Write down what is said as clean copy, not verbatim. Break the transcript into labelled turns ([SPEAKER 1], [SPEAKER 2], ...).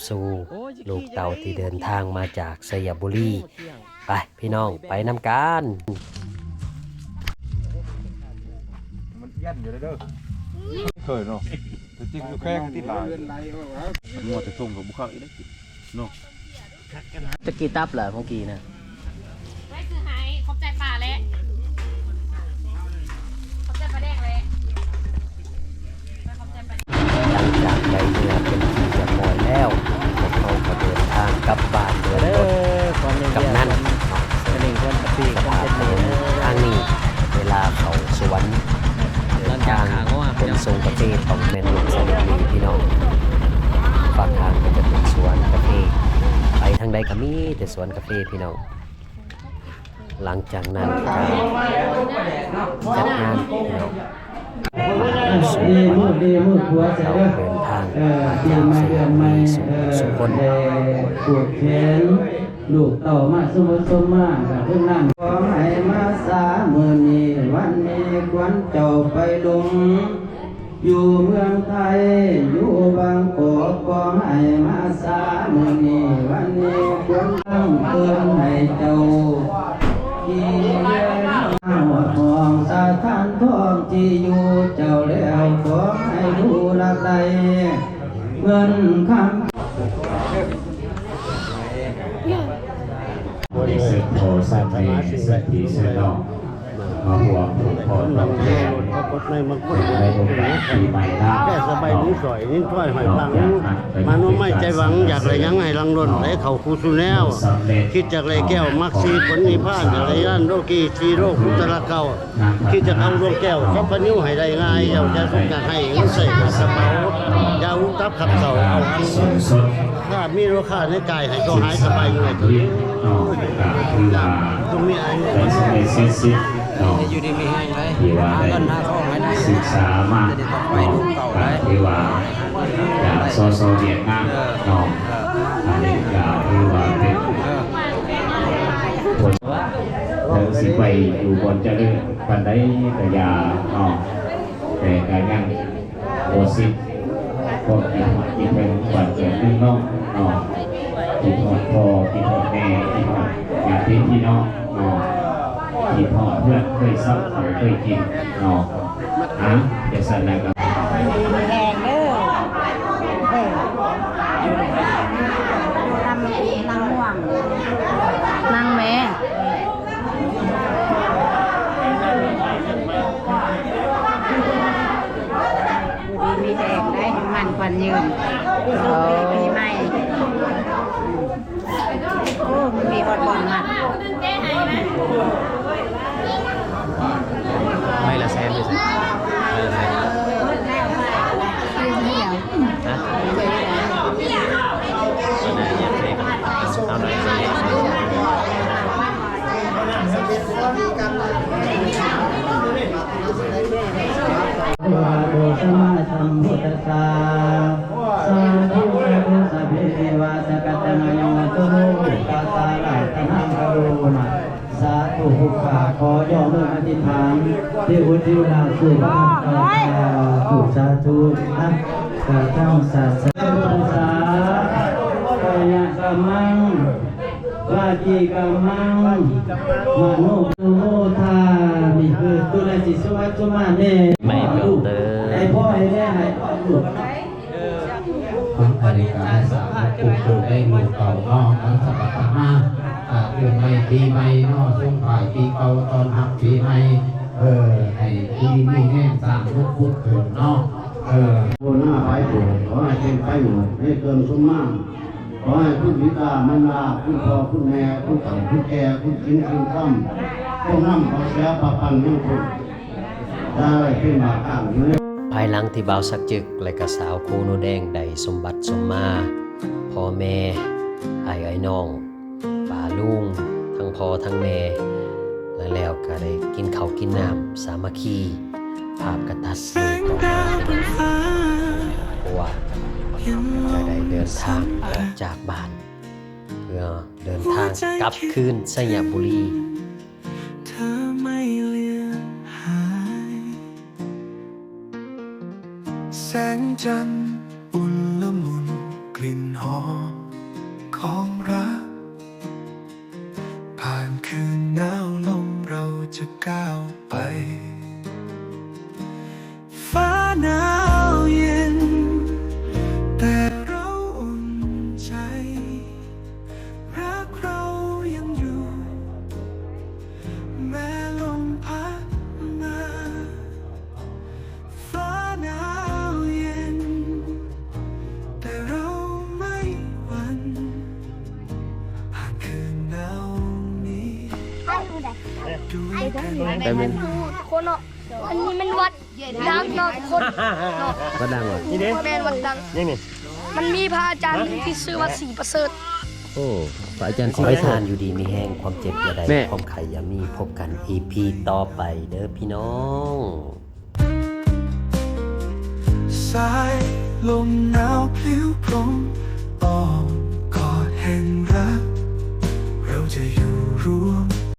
[SPEAKER 1] สู่ลูกเต่าที่เดินทางมาจากสยบุรีไปพี่น้องไปนำกัน
[SPEAKER 2] มันยันอยู่เลยเด้อเคยเนาะจริงอยู่แค่ที่ลายมัวแต่ส่งกับบุคคลอีกได้กินเนาะ
[SPEAKER 1] จะกี่ตับเหรอของกีนะ
[SPEAKER 3] ไว้คือหายขอบใจป่าแล้วขอบใจปลาแดงเลยขอบใจปลาแดง
[SPEAKER 1] หลังจากได้เนื้อเป็นที่เรียบร้อยแล้วพวกเขาก็เดินทางกลับบ้านโดยรถกับนั่นสภาพถนนทางนี้เวลาเขาสวนเดินทางเป็นทรงกาแฟของแมนลุกสลิมีพี่น้องฝั่งทางก็จะเป็นสวนกาแฟไปทางใดก็มีแต่สวนกาแฟพี่น้องหลังจากนั้นก็จัดงานพี่น้องเราเดินทางมาจากสยามมีสุขคน
[SPEAKER 4] ปวดแขนลูกเต่ามาสมสมมากับเพื่อนนั่งขอให้มาสามือนี้วันนี้ควันเจ้าไปลงอยู่เมืองไทยอยู่บางกอกขอให้มาสามือนี้วันนี้ควันตั้งเตือนให้เจ้าที่เรียนหัวทองสาทานทองที่อยู่เจ้าแล้วขอให้ดูรักใดเงินคำ
[SPEAKER 5] บริสุทธิ์โทสัตย์ในสติสนองมาหัวผูกคอต้องแย่ในโอกาสปีใหม่ล่า
[SPEAKER 6] แค่สบายนิ้วสอยนิ้วถ้อยหอยปังมันว่าไม่ใจหวังอยากอะไรยังให้ลังล้นไหลเข่าคูสุแนวคิดจากไรแก้วมักซีผลนิพพานจากไรย่านโลกีซีโรคพุทธละเก่าคิดจะเอาดวงแก้วสัพพนิ้วให้ได้ง่ายเอาจะสุกให้เงินใส่กระเป๋ายาวุ้งทับขับเข่าเอาอันถ้ามีราคาในกายให้ก็หายสบายอยู่ในตัวตรงนี้ไอ้
[SPEAKER 1] อยู่ดีมีแห้งเลย
[SPEAKER 5] หาเงินหาทองให้ได้ศึกษามาที่ว่าจากโซเวียตนามน้องอันนี้ก็ที่ว่าเป็นผลเธอสิไปอยู่บนเจริญปันได้กระยาน้องแต่การยังโอซิก็กินเป็นปันเกิดขึ้นน้องกินทอดพอกินทอดแม่กินทอดอยากเป็นพี่น้องกินทอดเพื่อนเคยซับเคยกินจะสั่นอะไรกัน
[SPEAKER 3] แดงเด้อนั่งห่วงนั่งแม่มีแดงได้มันควันยืนปีใหม่โอ้มันมีบอลมา
[SPEAKER 1] ไม่ละแสนเลยสิไม่ละแสนเอาหน่อย
[SPEAKER 4] วาโดสมาสัมพุทธัสสะสาธุสาธุสัพเพเทวาสกัตตังยังวัตโนกาตาลาตนังกรุณาสาธุภุขาขอย่อมืออธิษฐานเทวทิวดาสู่พระพุทธสาธุนะข้าเจ้าศาสนาพุทธศาสนากัมมังวาจีกัมมังมโนตุโมทามิคือตุลสิสวัสดิ์มาเน
[SPEAKER 1] ไม่เปิดเตอ
[SPEAKER 4] ไอ้พ่อไอ้แม่ไอ้พ่อลูก
[SPEAKER 5] ของอริกาสาวกุกกุได้หมู่เก่าน้องอันสัพพะมาเดือนใหม่ปีใหม่น้องช่วงปลายปีเก่าตอนหักปีใหม่ให้ปีนี้แห้งสร้างลูกพุทธเกิดน้อง
[SPEAKER 4] บนหน้าไปโผล่ขอให้เป็นไปหมดให้เกินสมมาขอให้คุณวิตามันลาคุณพ่อคุณแม่คุณเฒ่าคุณแก่คุณกินคุณค่ำต้องนั่งขอเสียปะปันยังคุณได้ขึ้นมาข้างนี้
[SPEAKER 1] ภายหลังที่บ่าวสักจึกและก็สาวโคโนแดงได้สมบัติสมมาพ่อแม่ไอ้น้องป้าลุงทั้งพ่อทั้งแม่แล้วก็ได้กินข้าวกินน้ำสามัคคีภาพกระตัดสีต่อมาเพราะว่าจะได้เดินทางออกจากบ้านเพื่อเดินทางกลับคืนสยบุรี
[SPEAKER 7] แสงจันทร์อุ่นละมุนกลิ่นหอม ของรักผ่านคืนหนาวลมเราจะก้าวไปฟ้าหนาวเย็นแต่เราอุ่นใจรักเรายังอยู่แม้ลมพัดมาฟ้าหนาวเย็นแต่เราไม่หวั่นหากคืนหนาวนี้ด้วยกัน
[SPEAKER 1] แต่มัน
[SPEAKER 8] ทุกคนเนาะอันนี้มันวัดดังเนาะทุกคนเนาะ
[SPEAKER 1] ก็ดังว่ะ
[SPEAKER 8] แม่นวัดดังมันมีพระอาจารย์ที่ชื่อว่าศรีประเสริฐ
[SPEAKER 1] โอ้พระอาจารย์ขอให้ทานอยู่ดีมีแห้งความเจ็บอย่าได้ความไข่อย่ามีพบกัน EP ต่อไปเด้อพี่น้อง
[SPEAKER 7] สายลมหนาวพลิ้วพรม